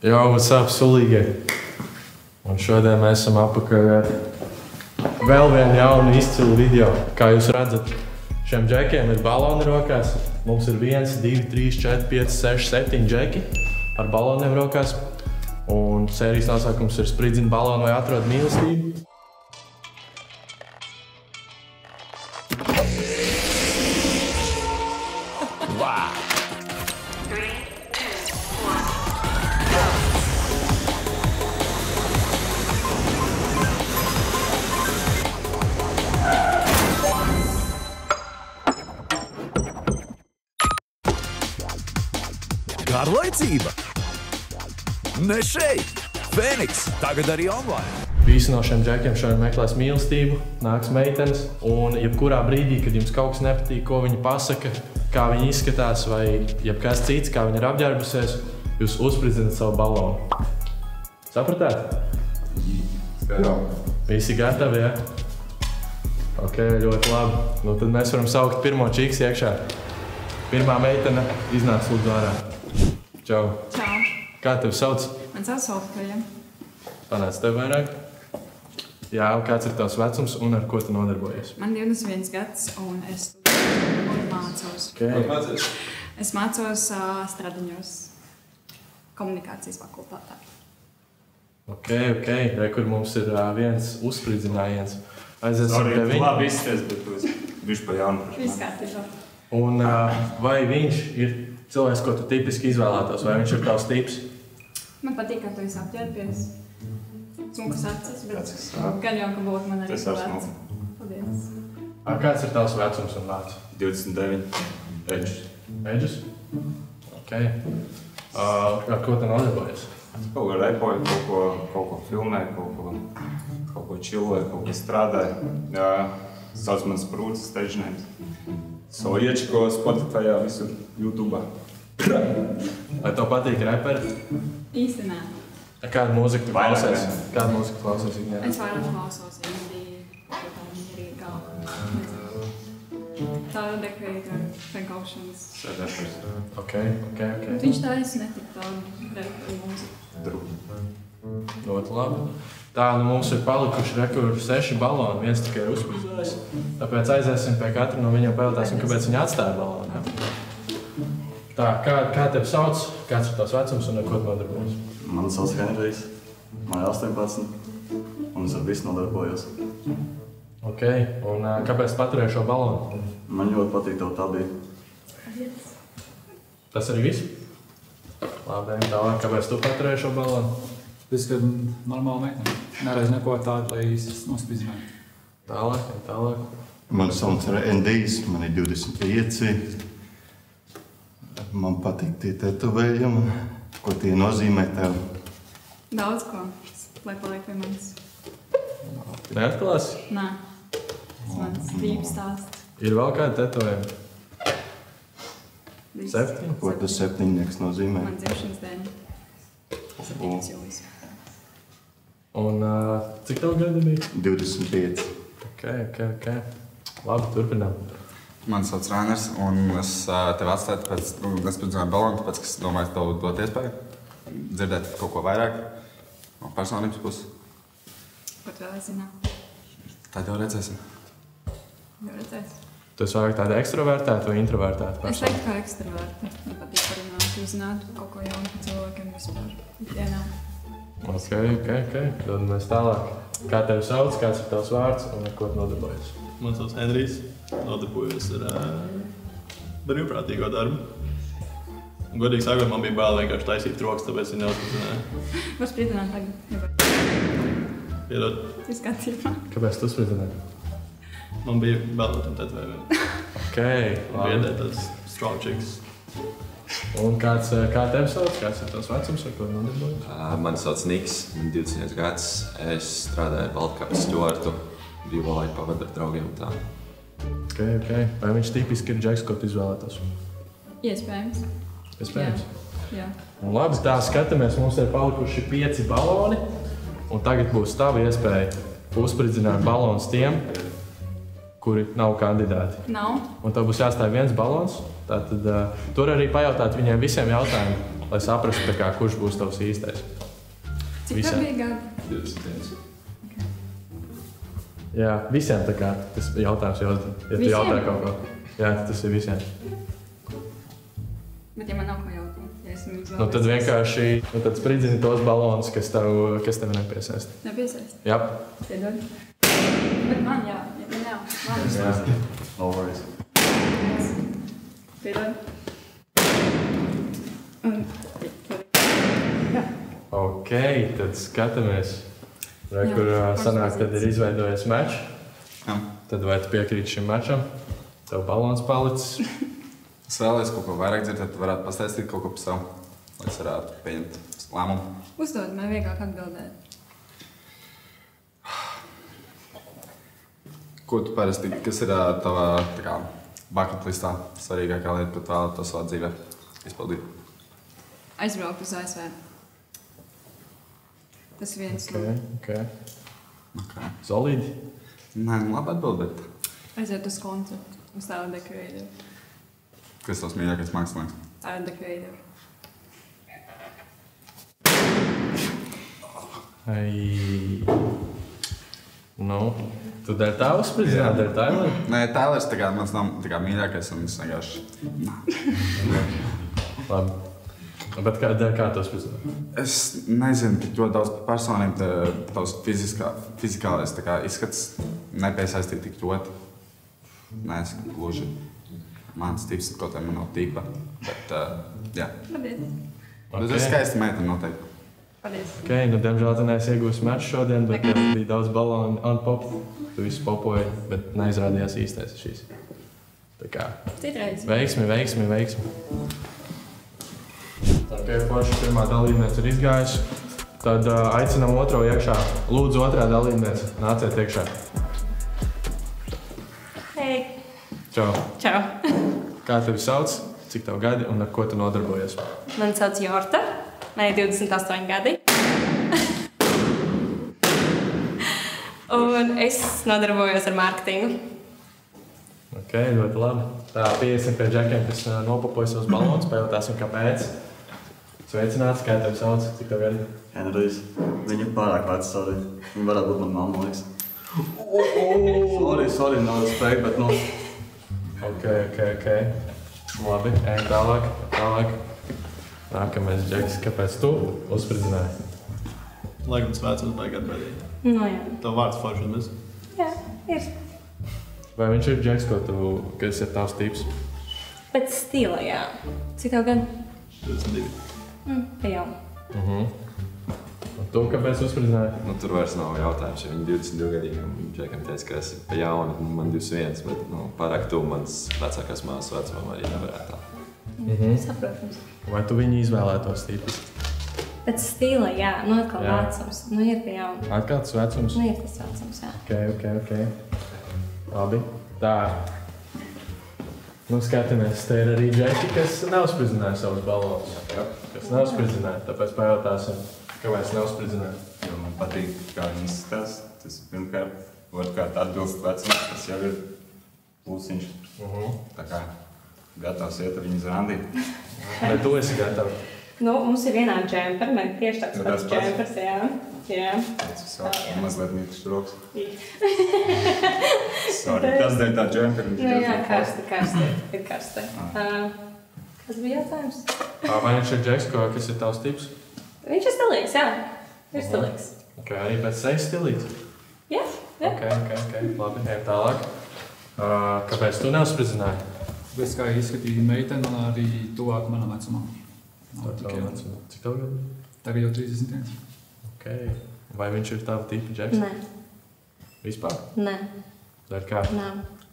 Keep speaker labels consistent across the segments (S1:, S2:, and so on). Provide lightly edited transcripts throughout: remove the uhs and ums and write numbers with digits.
S1: Jau, what's up, sulīgie? Un šodien mēs esam apakaļ ar vēl vienu jaunu izcilu video. Kā jūs redzat, šiem džekiem ir baloni rokās. Mums ir 1, 2, 3, 4, 5, 6, 7 džeki ar baloniem rokās. Un sērijas nosaukums ir Spridzini balonu vai atrod mīlestību.
S2: Garlaicība? Ne šeit! Fēniks, tagad arī online.
S1: Visi no šiem džekiem šodien meklēs mīlestību, nāks meitenes, un jebkurā brīdī, kad jums kaut kas nepatīk, ko viņi pasaka, kā viņi izskatās, vai jebkas cits, kā viņi ir apģērbusies, jūs uzspridzināt savu balonu. Sapratāt? Visi gatavi, ja? Ok, ļoti labi. Nu, tad mēs varam saukt pirmo čīks iekšā. Pirmā meitene iznāc lūdzu ārā. Čau.
S3: Čau.
S1: Kā tevi sauc?
S3: Man sauc Sofija.
S1: Panāc tev vairāk. Jā, kāds ir tavs vecums un ar ko tu nodarbojies?
S3: Man 21 gads un es studēju un mācos.
S1: Okay.
S3: Es mācos Stradiņos komunikācijas fakultātā.
S1: Ok. Re, kur mums ir viens uzspridzinājums. Aiziesim pie viņa.
S4: Labi izsties, bet tu esi pa jaunu.
S3: Viss kārtībā.
S1: Un vai viņš ir cilvēks, ko tu tipiski izvēlētos, vai viņš ir tavs tips?
S3: Man patīk, ka tu esi apģērbies. Smukas acis, bet gan jau, ka būtu man arī vārds. Paldies.
S1: Kāds ir tavs vecums un vārds?
S4: 29. Edžus.
S1: Edžus? Ok. Ar ko tu nodarbojies?
S4: Kaut ko repoju, kaut ko filmēju, kaut ko čilvēju, kaut ko strādāju. Sauc mans prūcis, steidžnēms. Savu iečiko Spotifyā, visur YouTube'ā.
S1: Vai tev patīk reperi?
S3: Īsti nē.
S1: Kādu mūziku tu klausies? Kādu mūziku klausies ikdienā?
S3: Es vairāk klausos indiju, kaut kā mierīgā. Tāda dekrīga, Frank Oceans.
S4: Repers.
S1: Ok.
S3: Viņš taisa netik tādu reperu mūziku.
S1: Ļoti labi. Tā, nu mums ir palikuši rekur 6 baloni, viens tikai ir uzspridzinājis. Tāpēc aiziesim pie katra no viņiem pajautāsim, kāpēc viņi atstāja balonu. Ja? Tā, kā tevi sauc, kāds ir tavs vecums un ar ko tu nodarbojies?
S5: Mani sauc Henrijs, man ir 18, un es ar visu nodarbojos.
S1: Ok, un kāpēc paturēji šo balonu?
S5: Man ļoti patīk tev tā bija.
S1: Tas arī viss? Labi, tālāk, kāpēc tu paturēji šo balonu?
S6: Es kad normāli meiteni. Nereiz neko tādu, lai īsti nospridzinātu.
S1: Tālāk.
S5: Mani sauc Endijs, man ir 25. Man patīk tie tetovējumi, ko tie nozīmē tev.
S3: Daudz ko, lai paliek pie manis.
S1: Neatklāsi?
S3: Nē, tas mans dzīves stāsts.
S1: Ir vēl kādi tetovējumi? 7?
S5: Ko tas septiņnieks nozīmē?
S3: Man dzimšanas diena. 7. jūlijas.
S1: Un cik tev gadi bija?
S5: 25.
S1: Ok. Labi, turpinām.
S7: Mani sauc Rainers, un es tevi atstāju, tāpēc es spridzināju balonu, tāpēc, ka es domāju, ka tev dot iespēju dzirdēt kaut ko vairāk no personības puses.
S3: Ko tu vēl zināt?
S7: Tad jau redzēsim.
S3: Jau redzēs.
S1: Tu esi vairāk tāda ekstravertēta vai introvertēta
S3: Es teiktu, ka ekstraverta. Man patīk parunāt, uzzināt kaut ko jaunu par cilvēkiem vispār ikdienā.
S1: Ok. Tad mēs tālāk. Kā tevi sauc, kāds ir tavs vārds un ar ko tu nodarbojies?
S8: Man sauc Henrijs, nodarbojos ar brīvprātīgo darbu. Un, godīgi sakot, man bija bail vienkārši taisīt rokas, tāpēc viņi neuzspridzinājā.
S3: Var spridzināt tagad.
S8: Piedod,
S3: Viss kārtībā.
S1: Kāpēc tu spridzināji?
S8: man bija bail no tiem tetovējumiem.
S1: Ok,
S8: Man bija tāds strong chicks.
S1: Un kā tevi sauc, kāds ir tavs vecums, ar ko tu nodarbojies?
S9: Mani sauc Niks, man ir 21 gads. Es strādāju ar Baltkapas Stuartu, brīvo laiku pavadu ar draugiem un tā.
S1: Ok. Vai viņš tipiski ir džeks, ko tu izvēlētos?
S3: Iespējams.
S1: Iespējams.
S3: Jā.
S1: Un labi, tā skatāmies, mums ir palikuši 5 baloni. Un tagad būs tava iespēja uzspridzināt balonus tiem, kuri nav kandidāti.
S3: Nav.
S1: Un tev būs jāstāj viens balons. Tātad tur arī pajautāt viņiem visiem jautājumiem. lai saprastu, tā kā, kurš būs tavs īstais.
S3: Cik tev bija gadi?
S9: 21.
S1: Jā, visiem tā kā tas jautājums jāuzdod. Ja tu jautā kaut ko. Jā, tas ir visiem.
S3: Bet ja man nav ko jautāt, ja esmu izvēlējies.
S1: Nu tad vienkārši tad spridzini tos balonus, kas tev nepiesaist.
S3: Nepiesaist?
S1: Jā.
S3: Piedod. Bet man jā, ja tev nav.
S1: Jā.
S5: No worries.
S3: Piedod.
S1: Ok, tad skatāmies. Vai kur sanāk, tad ir izveidojies mečs.
S7: Jā.
S1: Tad vai tu piekrīti šim mečam? Tev balons palicis.
S7: Es vēlēs kaut ko vairāk dzirdēt, tu varētu pastāstīt kaut ko par savu, lai es varētu pieņemt lēmumu.
S3: Uzdod, man vieglāk atbildēt.
S7: Ko tu parasti, kas ir tavā bucket listā svarīgākā lieta, ko tu vēlētos savā dzīvē izpildīt?
S3: Aizbraukt uz ASV. Tas viens no.
S1: Ok. Solīdi?
S7: Nē, labi atbildēt.
S3: Aiziet uz koncertu, uz Tyler, the Creator.
S7: Kas tavs mīļākais mākslinieks?
S3: Tyler, the Creator.
S1: Nu, tu dēļ tā uzspridzināt, dēļ Tyler?
S7: Nē, Tylers mans nav mīļākais un es vienkārši...
S1: Labi. Bet kā tu uzspridzināt?
S7: Es nezinu, tik ļoti daudz par personīm, tavs fizikālais izskats nepiesaistīt tik ļoti. Nē, es gluži mans tips, kaut vai man nav tīpa, bet jā.
S3: Paldies.
S7: Bet es skaisti meiteni noteikti.
S3: Paldies.
S1: Ok, nu diemžēl tu neesi iegūsi meču šodien, bet bija daudz balonu unpopped. Tu visu popoji, bet neizrādījās īstais šīs. Tā kā
S3: Citreiz.
S1: veiksmi. Ok, forši pirmā dalībniece ir izgājusi. Tad aicinam otro iekšā. Lūdzu, otrā dalībniece, nāciet iekšā.
S10: Hei!
S1: Čau!
S10: Čau!
S1: Kā tevi sauc? Cik tev gadi un ar ko tu nodarbojies?
S10: Mani sauc Jorta. Man ir 28 gadi. Un es nodarbojos ar mārketingu.
S1: Ok, ļoti labi. Tā, pieiesim pie džekiem, kas nopapoja savus balonus, pajautāsim, kāpēc. Sveicināts, kā tevi sauc? Cik tev gadi?
S11: Henrijs. Viņa pārāk veca, sorry. Viņa varētu būt man mamma, liekas. Sorry, nav spēk, bet nu...
S1: Ok. Labi, ejam tālāk. Nākamais džeks, kāpēc tu uzspridzināji?
S8: Laikam svēcums baigi atbēdīt.
S10: Nu jā.
S8: Tev vārds forši un viss.
S10: Jā, ir.
S1: Vai viņš ir džeks, kas ir tavs tips?
S10: Pēc stila, jā. Cik tev gan?
S8: 22.
S10: Jau.
S1: Un tu kāpēc uzspridzināji?
S9: Nu, tur vairs nav jautājums, ja viņi 22 gadīgam džekam teica, ka esi pa jaunu, man 21, bet pārāk tu mans vecākās māsas vecumam arī nevarētu tā.
S10: Saprotams.
S1: Vai tu viņu izvēlētos tipus?
S10: Pēc stila, jā. Nu atkal vecums. Nu ir pa jaunu.
S1: Atkal tas vecums?
S10: Nu ir tas vecums, jā.
S1: Ok. Labi. Tā. Nu skatāmies, te ir arī džeki, kas nav spridzināja savus balonus. Kas nav spridzināja, tāpēc pajautāsim, kāpēc nav spridzināja.
S4: Jo man patīk, kā viņi izskatās. Tas pirmkārt, otrkārt atbilst vecums, tas jau ir plusiņš. Tā kā gatavs iet ar viņu uz randi.
S1: Vai tu esi gatavs?
S10: Nu, mums ir vienādi džemperi, man ir tieši tāds pats džempers, jā.
S4: Tas jau mazliet mīkšs rokas. Sorry, kas dēļ tā džemperi?
S10: Nu jā, karsti. Ir karsti. Kas bija jautājums?
S1: Vai viņš ir džeks, kas ir tavs tips?
S10: Viņš ir stilīgs, jā. Ir stilīgs.
S1: Ok, arī pēc sejas stilīgs?
S10: Jā.
S1: Ok. Labi, ejam tālāk. Kāpēc tu nav spridzināji?
S6: Es kā izskatīju meiteni un arī tuvāk manam vecumam.
S1: Cik tev gadu?
S6: Tagad jau 31.
S1: Ok. Vai viņš ir tava tipa džeks?
S10: Nē.
S1: Vispār?
S10: Nē.
S1: Dēļ kā?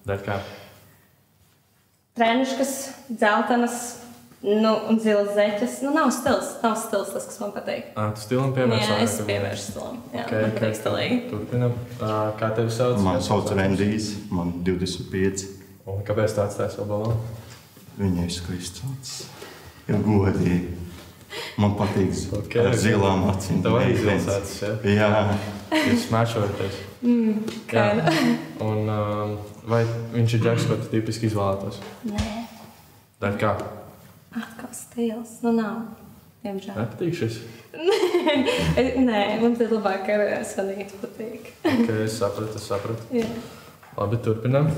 S1: Dēļ kā?
S10: Treniškas, dzeltenas, un zilas zeķes. Nu, nav stils tas, kas man patīk.
S1: Tu stilam pievērš?
S10: Jā, es pievēršu stilam. Jā, man patīk stilīgi.
S1: Turpinam. Kā tevi sauc?
S5: Man sauc Rendijs, man 25.
S1: Un kāpēc tāds tās vēl balonu?
S5: Viņa ir skaists. Ir godīgi. Man patīk ar zilām acīm.
S1: Tev arī zils acis, ja?
S5: Jā.
S1: Jūs smačojaties.
S10: Kāda?
S1: Un vai viņš ir džeks, ko tu tipiski izvēlētos?
S10: Nē.
S1: Dēļ kā?
S10: Atkal stils. Nu nav. Diemžēl.
S1: Nepatīk šis?
S10: Nē, man te labāk ar Sanītu patīk.
S1: Ok, es sapratu.
S10: Jā.
S1: Labi, turpinām.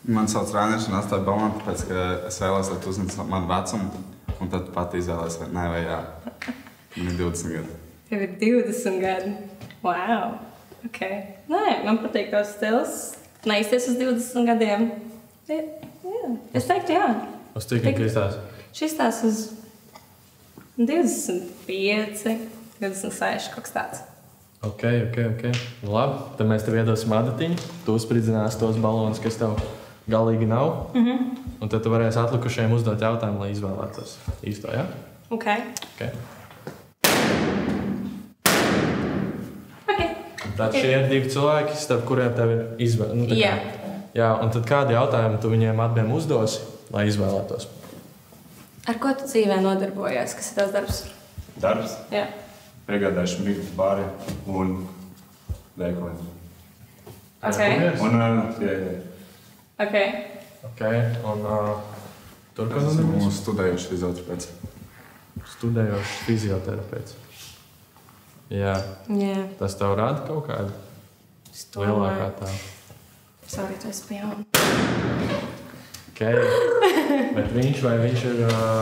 S7: Man sauc Rainis un atstāju balonu, tāpēc, ka es vēlos, lai tu uzzinātu manu vecumu, un tad tu pati izvēlēs, vai nē, vai jā. Man ir 20 gadi.
S10: Tev ir 20 gadi. Wow! Ok. Nē, man patīk tavs stils. Neizties uz 20 gadiem. Jā. Es teiktu, jā.
S1: Uz cik izstās?
S10: Šis tās uz 25, 26, kaut kas tāds.
S1: Ok. Labi, tad mēs tev iedosim adatiņu. Tu uzspridzinās tos balonus, kas tev galīgi nav. Un tad tu varēsi atlikušajiem uzdot jautājumu, lai izvēlētos īsto, jā?
S10: Ok.
S1: Tad šie ir 2 cilvēki, starp kuriem tev ir izvēle.
S10: Jā.
S1: Jā, un tad kādi jautājumi tu viņiem abiem uzdosi, lai izvēlētos?
S10: Ar ko tu dzīvē nodarbojies? Kas ir tavs darbs?
S4: Darbs?
S10: Jā.
S4: Piegādājuši brīvības bāri un veikaliem.
S10: Ok.
S4: Jā.
S1: Ok, un tur, kas
S7: Es esmu studējuši fizioterapeits.
S1: Studējošs fizioterapeits. Jā. Tas tev rada kaut kādu lielākā tā.
S10: Sorry, tu esi pjauni.
S1: Ok. Bet viņš ir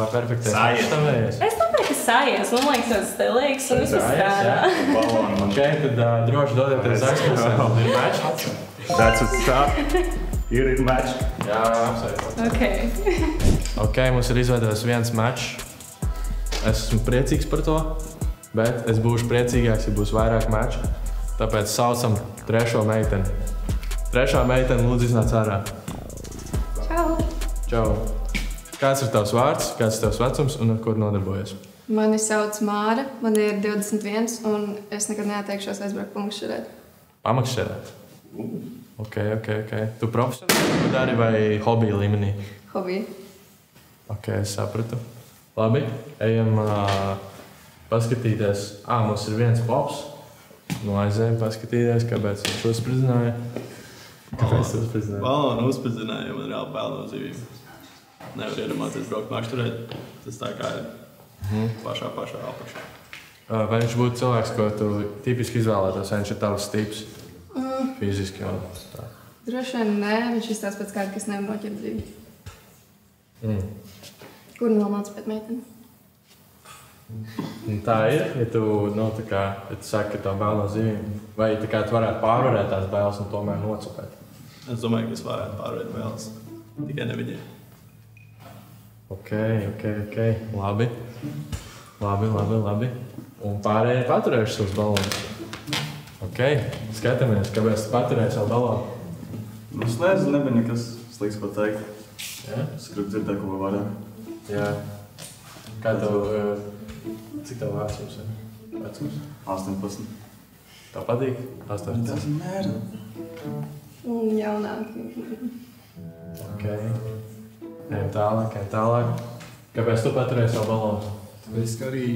S1: perfektais aizstāvējies?
S10: Es domāju, ka sajies. Man liekas, tas stilīgs un viss strādā.
S1: Ok, tad droši dodieties aizstāvē. Ir match?
S4: That's what's up. Ir match.
S1: Jā, apsveicu. Ok, mums ir izveidojies viens match. Es esmu priecīgs par to, bet es būšu priecīgāks, ja būs vairāk matču. Tāpēc saucam trešo meiteni. Trešā meitene lūdzu iznāc ārā. Čau. Kāds ir tavs vārds, kāds ir tavs vecums un ar ko nodarbojies?
S12: Mani sauc Māra, man ir 21 un es nekad neatteikšos aizbraukt pamakšķerēt.
S1: Pamakšķerēt? Ok. Tu profesionāli dari vai hobija līmenī?
S12: Hobija.
S1: Ok, es sapratu. Labi, ejam paskatīties. Mums ir viens pops. Aizējam paskatīties, kāpēc viņš uzspridzināja. Kāpēc tu uzspridzināji?
S8: Balonu uzspridzināja, jo man reāli bail no zivīm. Nevar iedomāties braukt makšķerēt. Tas tā kā ir pašā apakšā.
S1: Vai viņš būtu cilvēks, ko tu tipiski izvēlētos, vai viņš ir tavs tips? Fiziski un tā.
S12: Droši vien nē, viņš izstāsta pēc kāda, kas nevar noķert dzīvi. Kur nomāc pēc meiteni?
S1: Tā ir, ja tu, ja tu saki, ka tev bail no zivīm, vai tu varētu pārvarēt tās bailes un tomēr nocupēt?
S8: Es domāju, ka es varētu pārvarēt bailes, tikai ne viņiem.
S1: Ok. Labi. Un pārējie paturējuši savus balonus. Ok, skatāmies, kāpēc tu paturēji savu balonu.
S11: Es nezinu, nebija nekas slikts ko teikt.
S1: Jā?
S11: Es gribu dzirdēt, ko vairāk.
S1: Jā. Kā tev, cik tev vecums ir?
S11: 18.
S1: Tā patīk? 18.
S11: Tas ir mērā.
S12: Jaunāki.
S1: Ok. Ejam tālāk. Kāpēc tu paturēji savu balonu?
S6: Tāpēc, ka arī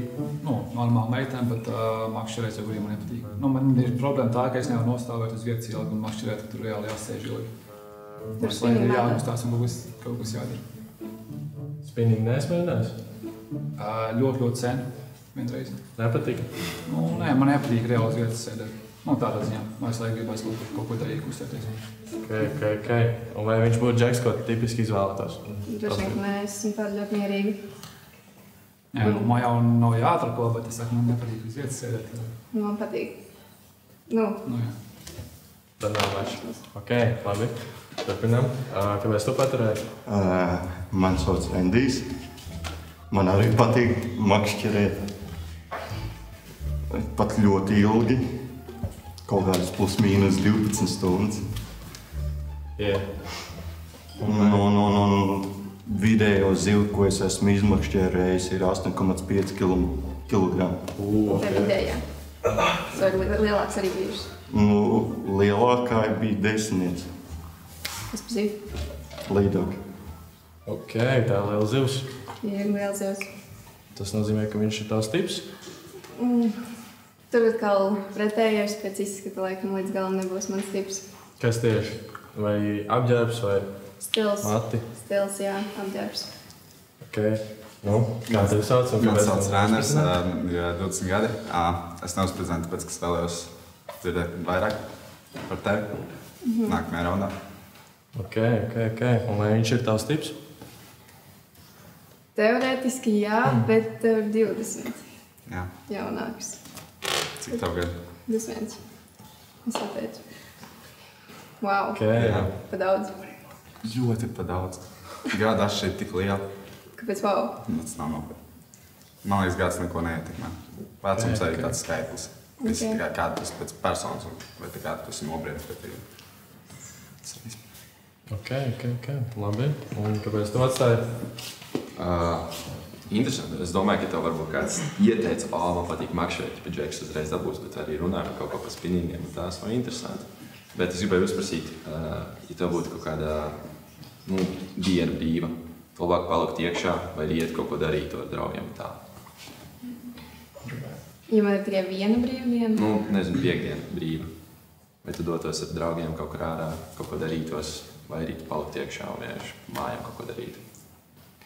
S6: normāli meitēm, bet makšķerēt jau man nepatīk. Man ir problēma tā, ka es nevaru nostāvēt uz vietas ilgi un makšķerēt, ka tur reāli jāsēž ilgi. Tur slēdzi ir jāmustās un kaut kas jādara.
S1: Spinning neesmēdinājis?
S6: Ļoti sen, vienreiz.
S1: Nepatīk?
S6: Nē, man nepatīk reāli uz vietas sēdēt. Tādā ziņā, es laiku gribēs kaut ko darīt, kustēties.
S1: Ok. Un vai viņš būtu džeks, ko tipiski izvēlētos?
S12: Droši vien, ka nē, es esmu tāda ļoti mierīga.
S6: Jā, man jau nav jāatrako, bet es saku, man nepatīk uz vietas sēdēt.
S12: Man patīk.
S6: Jā.
S1: Tad nav vairs. Ok, labi. Turpinām. Kāpēc tu paturēji?
S5: Man sauc Endijs. Man arī patīk makšķerēt. Pat ļoti ilgi. Kaut kādas plus mīnus 12 stundas.
S1: Jā.
S5: Un vidējo zivu, ko es esmu izmakšķerējis, ir 8,5 kg.
S12: Tā vidējā. Vai lielāks arī bijušas?
S5: Lielākā bija 10.
S12: Kas pa zivu?
S5: Līdāk.
S1: Ok, tā ir liela zivs.
S12: Jā, ir liela zivs.
S1: Tas nozīmē, ka viņš ir tavs tips?
S12: Tur atkal pretējais pēc izskata laikam līdz galam nebūs mans tips.
S1: Kas tieši? Vai apģērbs vai
S12: stils?
S1: Mati?
S12: Stils, jā, apģērbs.
S1: Ok. Nu, kā tevi sauc?
S7: Mani sauc Rēners, ir 20 gadi. Es neuzspridzinu, tāpēc, ka es vēlējos dzirdēt vairāk par tevi nākamajā raundā.
S1: Ok. Un vai viņš ir tavs tips?
S12: Teorētiski jā, bet tev ir 20.
S7: Jā.
S12: Jaunāks.
S7: Cik tev gadu?
S12: 21. Es pateicu. Wow.
S1: Jā.
S12: Pa daudz.
S7: Ļoti pa daudz. Gada atšķirība tik liela.
S12: Kāpēc wow?
S7: Tas nav nopietni. Man liekas, gads neko neietekmē. Vecums arī tāds skaitlis. Tas ir kāda tas pēc personas, vai tā kā tas ir nobriedis.
S1: Ok. Labi. Un kāpēc tu atstāji?
S9: Interesanti. Es domāju, ka tev varbūt kāds ieteica, man patīk makšķerēt, bet Džeks uzreiz dabūs, bet arī runāja par kaut ko par spinningiem, un tās nav interesanti. Bet es gribēju uzprasīt, ja tev būtu kaut kāda diena brīva, labāk palikt iekšā vai iet kaut ko darīt ar draugiem tā?
S12: Ja man ir tikai viena brīvdiena?
S9: Nezinu, piekdiena brīva. Vai tu dotos ar draugiem kaut kur ārā, kaut ko darītos, vai arī tu palikt iekšā un vienkārši mājām kaut ko darīt?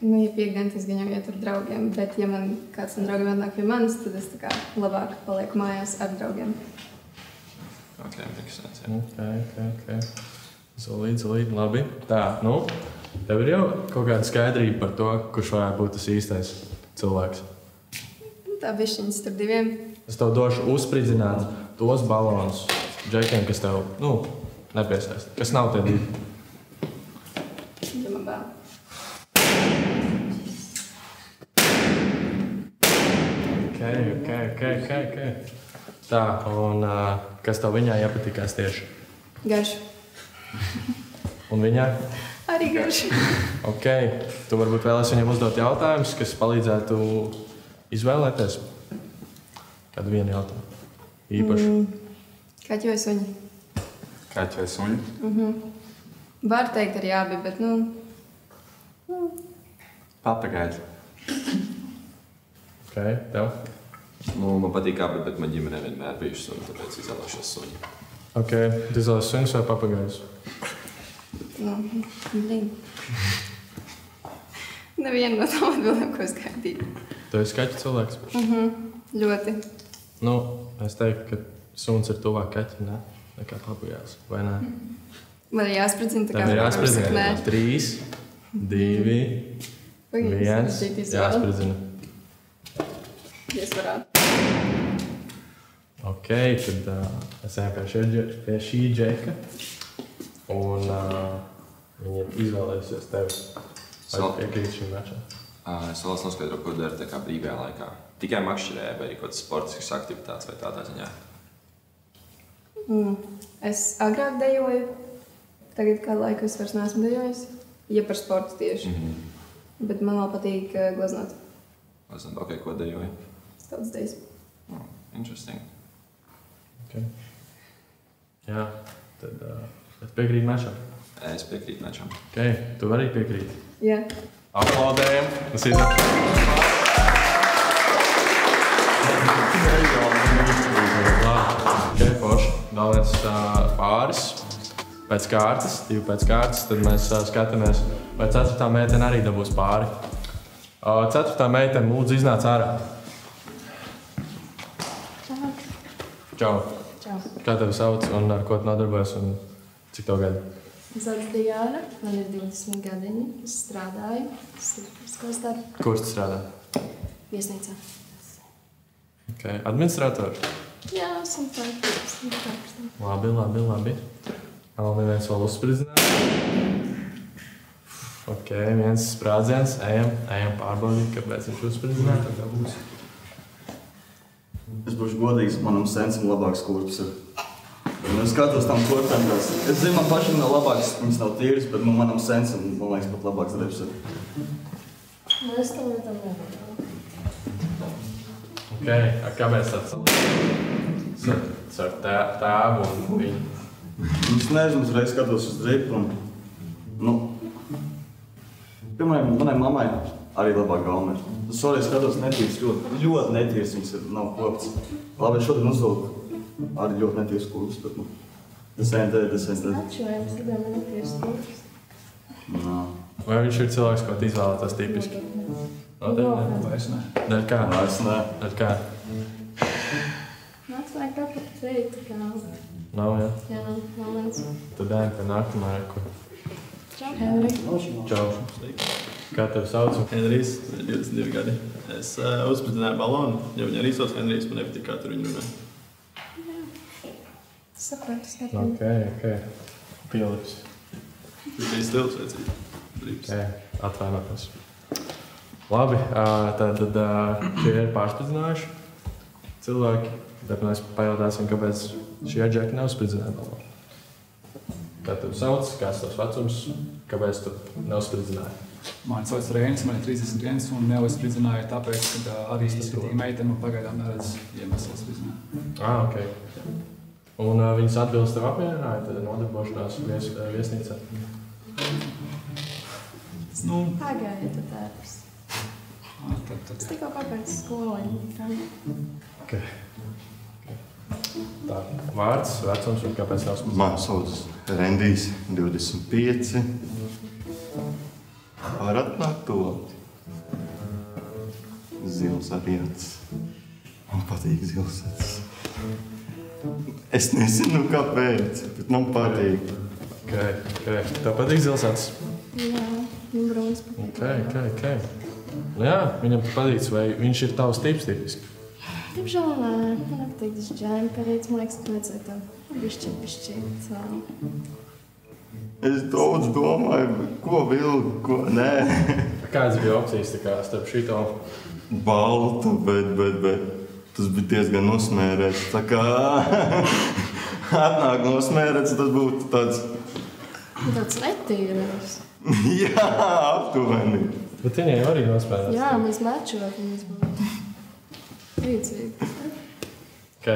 S12: Ja piekdien, tas gan jau iet ar draugiem, bet ja man kāds no draugiem atnāk pie manis, tad es tā kā labāk palieku mājās ar draugiem.
S9: Ok, makes sense, jā.
S1: Ok. Solīd, labi. Tā, tev ir jau kaut kāda skaidrība par to, kurš varētu būt tas īstais cilvēks?
S12: Tā bišķiņas starp diviem.
S1: Es tev došu uzspridzināt tos balonus Džekiem, kas tev, nepiesaista. Kas nav tie divi?
S12: Ja man vēl.
S1: Ok. Tā, un kas tev viņā iepatikās tieši?
S12: Garš.
S1: Un viņā?
S12: Arī garš.
S1: Ok, tu varbūt vēlies viņam uzdot jautājumus, kas palīdzētu izvēlēties? Kādu vienu jautājumu? Īpaši.
S12: Kaķi vai suņi?
S7: Kaķi vai suņi?
S12: Var teikt arī abi, bet
S7: Papagaļi.
S1: Ok, tev?
S9: Man patīk abi, bet man ģimene vienmēr bijuši suņi, tāpēc izvēlēšos suņi.
S1: Ok, tu izvēlies suņus vai papagaiļus?
S12: Blīn. Nevienu no tām atbildēm, ko es gaidīju.
S1: Tu esi kaķu cilvēks?
S12: Ļoti.
S1: Es teiktu, ka suns ir tuvāk kaķim, ne? Nekā papagaiļs, vai ne?
S12: Man ir jāspridzina, tā kā
S1: tev ir jāspridzina. 3, 2, 1. Jāspridzina.
S12: Es varētu.
S1: Ok, tad es ejam pie šī Džeka. Un viņa izvēlējusies tevi. Vai piekrīt šim mačam?
S9: Es vēlos noskaidrot, ko dari tā kā brīvajā laikā. Tikai makšķerē vai arī kaut kādas sportiskas aktivitātes vai tādā ziņā?
S12: Es agrāk dejoju. Tagad kādu laiku es vairs neesmu dejojis. Ja par sportu tieši. Bet man vēl patīk glaznot.
S9: Glaznot, ok, ko dejoji?
S12: Tautas dejas.
S9: Interesting.
S1: Ok. Jā, tad es piekrītu mačam.
S9: Es piekrītu mačam.
S1: Ok, tu arī piekrīti?
S12: Jā.
S1: Aplaudējam. Tas ir ok, forši. Vēl viens pāris pēc kārtas, 2 pēc kārtas, tad mēs skatāmies, vai 4. meitene arī dabūs pāri. 4. meitene, lūdzu, iznāc ārā. Čau.
S12: Čau.
S1: Kā tevi sauc un ar ko tu nodarbojies un cik tev gadi?
S13: Es sauc Diana, man ir 20 gadiņi, es strādāju, es ir skolstāri.
S1: Kur tu strādā?
S13: Viesnīcā.
S1: Ok, administrators?
S13: Jā, esam tā.
S1: Labi. Vēl neviens vēl uzspridzināt. Ok, viens sprādziens, ejam pārbaudīt, kāpēc viņš uzspridzināt.
S11: Es būšu godīgs, manam sensam labāks kurps ir. Es skatos tam kurpēm, es zinu, man pašam nav labāks, viņas nav tīras, bet manam sensam, man liekas, pat labāks darbs ir.
S13: Es tam nevaru.
S1: Ok, kāpēc tāds ar tēvu un viņu?
S11: Es nezinu, es reiz skatos uz dripu un, piemēram, manai mammai arī labāk galma ir. Es šoreiz skatos netīrs, ļoti netīrs, viņas nav kopts. Labi, es šodien uzvilku arī ļoti netīrs kurps, bet, tas ain't that.
S13: Atšķojams, tad netīrs kurps.
S1: Vai viņš ir cilvēks, ko tu izvēlētos tipiski?
S6: Vairs ne.
S1: Dēļ kā?
S11: Vairs ne.
S1: Dēļ kā?
S13: Nāc, vai kā pat teikt, kā nav.
S1: Nav, jā?
S13: Jā, nav mans.
S1: Tad ejam pie nākamā reku.
S13: Čau, Henri.
S1: Čau. Kā tevi sauc?
S8: Henrijs, 22 gadi. Es uzspridzināju balonu, jo viņa arī sauc Henrijs, man nepatīk, kā tur viņa runā.
S13: Sapratu,
S1: Ok. Pielips.
S8: Viņš bija stils vecīgi. Drīps.
S1: Atvainotos. Labi, tad šie ir pārspridzinājuši cilvēki. Tad mēs pajautāsim, kāpēc šie džeki nav spridzināti balonu. Kā tevi sauc, kāds tavs vecums, kāpēc tu nav spridzināji?
S6: Mani sauc Reinis, man ir 31 un neuzspridzināju tāpēc, ka arī izskatīja meiteni un pagaidām neredz iemesls spridzināt.
S1: Ok. Un viņas atbildes tev apmierināja, tad nodarbošanās viesnīcā?
S13: Pagāja tad darbs. Es tikko pabeidzu skoliņu.
S1: Ok. Tā, vārds, vecums un kāpēc nav spridzināts?
S5: Man sauc Rendijs, 25. Var atnākt to. Zils arī acis. Man patīk zils acis. Es nezinu, kāpēc, bet man patīk.
S1: Ok. Tev patīk zils acis?
S13: Jā, brūns patīk.
S1: Ok. Nu jā, viņam patīk, vai viņš ir tavs tips tipiski?
S13: Diemžēl nē, man nepatīk tas džemperīts, man liekas, ka vajadzēja tam bišķīt.
S5: Es daudz domāju, ko vilku, ko nē.
S1: Kādas bija opcijas tā kā starp šito?
S5: Balta, bet tas bija diezgan nosmērēts. Tā kā atnāk nosmērēts, tas būtu tāds...
S13: Tāds netīrās.
S5: Jā, aptuveni.
S1: Bet viņai arī nosmērēts.
S13: Jā, mēs mečot, viņas būtu rīcīgi.
S1: Ok.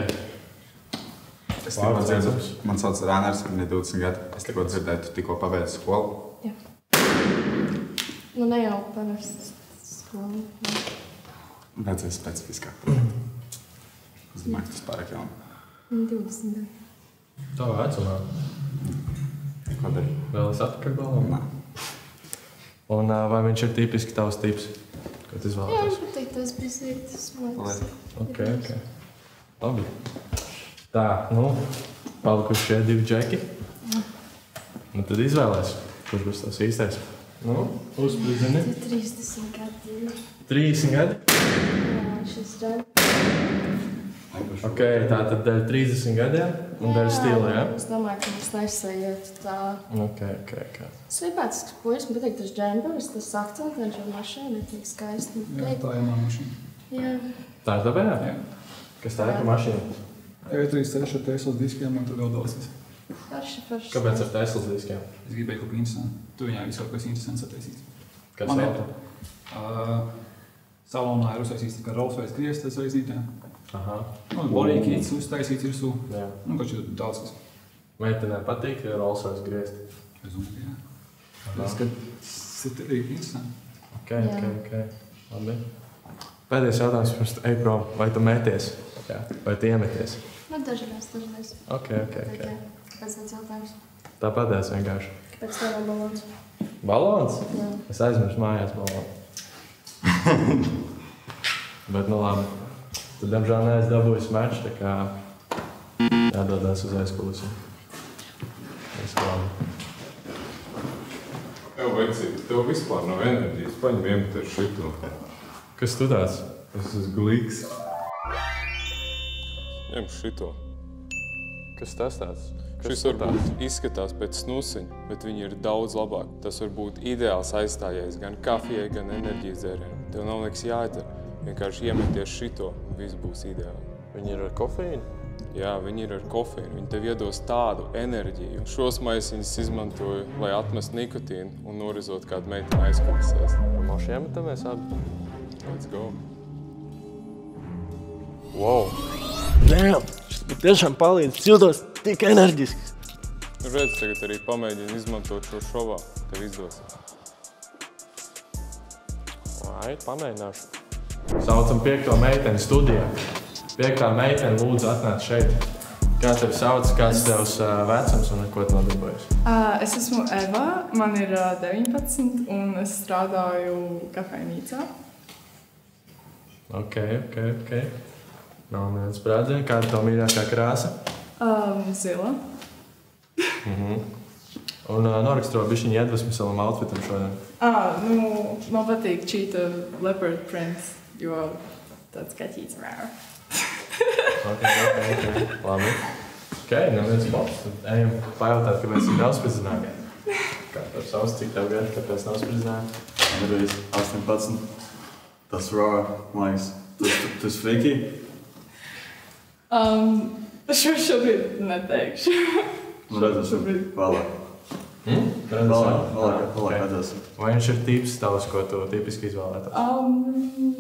S7: Es tikko dzirdu, man sauc Rāners, man ir 20 gadi. Es tikko dzirdēju, tu tikko pabeidzi skolu.
S13: Jā. Nu ne jau parasti skolu.
S7: Vajadzēja specifiskāk. Es domāju, ka tas pārāk jauni.
S13: 20 gadi.
S1: Tavā vecumā?
S7: Ko dari?
S1: Vēl es atpakaļ balonu?
S7: Nē.
S1: Un vai viņš ir tipiski tavs tips? Ko tu
S13: Jā,
S1: izvēlēties?
S13: viņš patīk tas bizītas.
S1: Ok. Labi. Tā, palikuši šie divi džeki. Un tad izvēlēs, kurš būs tas īstais. Uzspridzini.
S13: 30 gadi.
S1: 30 gadi?
S13: Jā, šis džeks.
S1: Ok, tā tad dēļ 30 gadiem un dēļ stila, jā?
S13: Es domāju, ka mums nesajietu tā.
S1: Ok.
S13: Simpātisks puisis, man patīk tas džemperis, tas akcents, viņš ir mašīna, ir tik skaisti.
S6: Jā, tā ir mana mašīna.
S13: Jā.
S1: Tā ir tavējā? Jā. Kas tā ir par mašīnu?
S6: E36 ar Teslas diskiem un tur vēl daudz.
S13: Forši.
S1: Kāpēc ar Teslas diskiem?
S6: Es gribēju kaut ko interesantu. Tu viņā visu kaut kas interesants attaisīts.
S1: Kāds auto?
S6: Salonā ir uztaisīts tikai Rolls-Royce grieztas aizītē.
S1: Aha.
S6: Body kits uztaisīts virsū.
S1: Jā.
S6: Taču daudz kas.
S1: Meitenēm patīk, ja Rolls-Royce griezt?
S6: Es domāju, ka jā. Tas ir arī interesanti.
S1: Ok. Labi. Pēdējais jautājums pirms tu ej prom. Vai tu meties? Jā. Vai tu iemeties?
S13: Nu, dažreiz.
S1: Ok.
S13: Kāpēc tāds jautājums?
S1: Tāpatās vienkārši.
S13: Kāpēc tev nav balons?
S1: Balons?
S13: Jā.
S1: Es aizmirsu mājās balonu. Bet labi. Tad, diemžēl, neesmu dabūjis meču, tā kā jādodās uz aizkulisiem.
S4: Tev vispār nav enerģijas. Paņem vienpat ar šito.
S1: Kas tu tāds?
S4: Es esmu glīgs. Ņem šito.
S1: Kas tas tāds?
S4: Šis varbūt izskatās pēc snusiņa, bet viņi ir daudz labāk. Tas var būt ideāls aizstājējs gan kafijai, gan enerģijas dzērienam. Tev nav nekas jāizdara. Vienkārši iemeties šito un viss būs ideāli.
S1: Viņi ir ar kofeīnu?
S4: Jā, viņi ir ar kofeīnu. Viņi tev iedos tādu enerģiju. Šos maisiņus izmantoju, lai atmestu nikotīnu un norizot kādu meiteni aizkulisēs.
S1: Moši iemetamies abi?
S4: Let's go.
S1: Wow! Damn! Šis tiešām palīdz. Jūtos tik enerģisks.
S4: Redz, tagad arī pamēģini izmantot šo šovā. Tev izdosies.
S1: Lai, pamēģināšu. Saucam 5. meiteni studijā. 5. meiteni lūdzu atnāc šeit. Kā tevi sauc, kāds tevs vecums un ar ko tu nodarbojies?
S14: Es esmu Eva, man ir 19 un es strādāju kafejnīcā.
S1: Ok. Nav neviens sprādziens. Kāda tev mīļākā krāsa?
S3: Zila.
S1: Un noraksturo bišķiņu iedvesmu savam outfitam šodien.
S3: Man patīk cheetah leopard prints, jo tāds kaķīts rāra.
S1: Ok. Labi. Ok, neviens pops. Tad ejam pajautāt, kāpēc viņi nav spridzināti. Kā tev savs, cik tev gadi, kāpēc nav spridzināti?
S11: Andrejs, 18. Tas rāra, man liekas. Tu esi freaky?
S3: Šobrīd neteikšu.
S11: Redzēsim vēlāk. Vēlāk redzēsim.
S1: Vai viņš ir tips tavs, ko tu tipiski izvēlētos?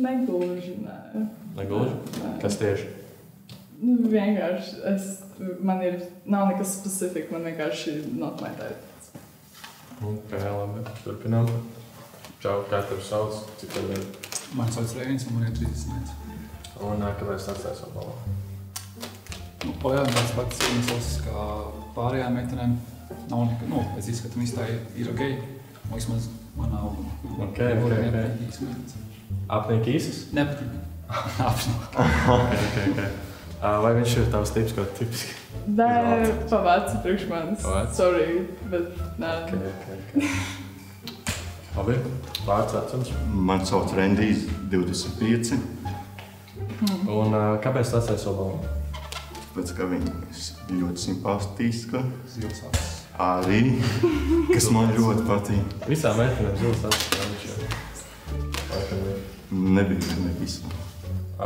S3: Negluži, nē.
S1: Negluži? Kas tieši?
S3: Vienkārši, nav nekas specifika, man vienkārši not my type.
S1: Ok, labi, turpinām. Čau, kā tev sauc? Cik tev ir?
S6: Man sauc Reivins, un man ir 30.
S1: Un kāpēc tu atstāji savu balvu?
S6: Jā, tāds pats iemesls kā pārējām meitenēm. Nav nekā, pēc izskata viss tā ir ok. Vismaz man nav.
S1: Ok. Apniek īsas?
S6: Nepatīk. Apniek.
S1: Ok. Vai viņš ir tavs tips kaut tipiski?
S3: Nē, pavāci priekš manis. Sorry, bet nē.
S1: Ok. Labi, vārds vecums?
S5: Man sauc Rendijs, 25.
S1: Un kāpēc tu atstāji savu balvu?
S5: Tāpēc, ka viņa ļoti simpātiska.
S6: Zils acis.
S5: Arī, kas man ļoti patīk.
S1: Visām meitenēm zils acis.
S5: Nebija visām.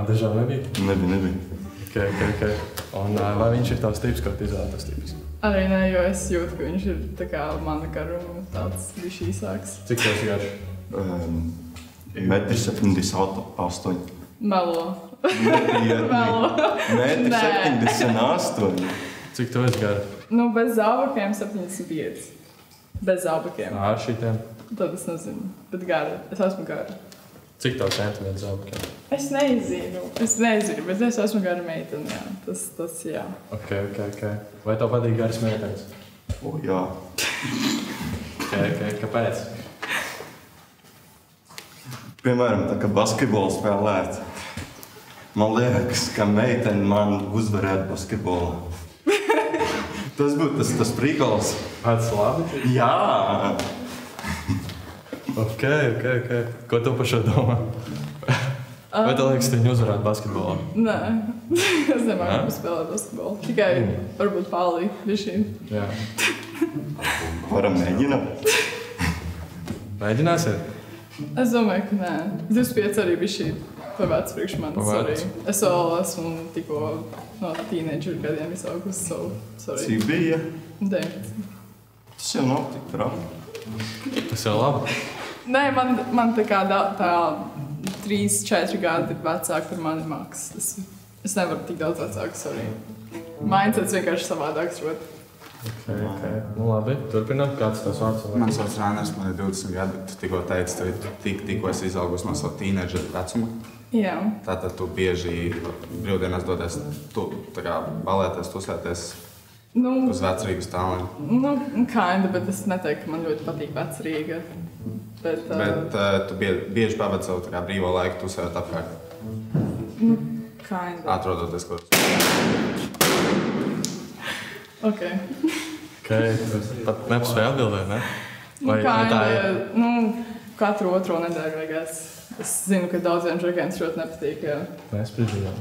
S1: Dažām nebija?
S5: Nebija.
S1: Ok. Un vai viņš ir tavs tips, ko tu izvēlētos tipiski?
S3: Arī nē, jo es jūtu, ka viņš ir tā kā mana garuma tāds bišķi īsāks.
S1: Cik tev esi garš?
S5: 1,78 m.
S3: Melo.
S5: Melo. 1,78 m.
S1: Cik tu esi garš?
S3: Bez zābakiem 75. Bez zābakiem.
S1: Ar šitiem?
S3: Tad es nezinu, bet gara. Es esmu gara.
S1: Cik tev centimetri zābakiem?
S3: Es nezinu, bet es esmu gara meitene, jā. Tas jā.
S1: Ok. Vai tev patīk garas meitenes?
S5: Jā.
S1: Ok. Kāpēc?
S5: Piemēram, tā kā basketbolu spēlēt. Man liekas, ka meitene man uzvarētu basketbolā. Tas būtu tas prikals.
S1: Tāds labi?
S5: Jā.
S1: Ok. Ko tu par šo domā? Vai tev liekas, ka viņi uzvarētu basketbolā?
S3: Nē, es nemāku spēlēt basketbolu. Tikai varbūt pālī bišķi.
S1: Jā.
S5: Varam mēģināt?
S1: Mēģināsiet?
S3: Es domāju, ka nē. 25 arī bišķi pavēc priekš manis. Sorry. Es vēl esmu tikko no teenageru gadiem izaugus, sorry.
S5: Cik bija?
S3: 19.
S5: Tas jau nav tik traki.
S1: Tas jau labi.
S3: Nē, man tā kā tā 3-4 gadi vecāki par mani maks. Es nevaru tik daudz vecāku, sorry. Mindsets vienkārši savādāks rot.
S1: Ok. Nu labi, turpinām. Kāds tavs vārds?
S7: Man sauc Rāners, man ir 20 gadi. Tu tikko teici, tikko esi izaugusi no savu tīneģeru vecuma.
S3: Jā.
S7: Tātad tu bieži brīvdienās dodies balēties, tusēties uz vecrīgas tāliem.
S3: Kinda, bet es neteiktu, ka man ļoti patīk vecrīga. Bet
S7: tu bieži pavadi savu brīvo laiku tusēt apkārt.
S3: Kinda.
S7: Atrodoties kaut
S3: Ok.
S1: Pat nepaspēja atbildēt, ne?
S3: Katru otro nedēļu vajagās. Es zinu, ka daudziem žakiem ļoti nepatīk, jā.
S1: Nespriedzinām.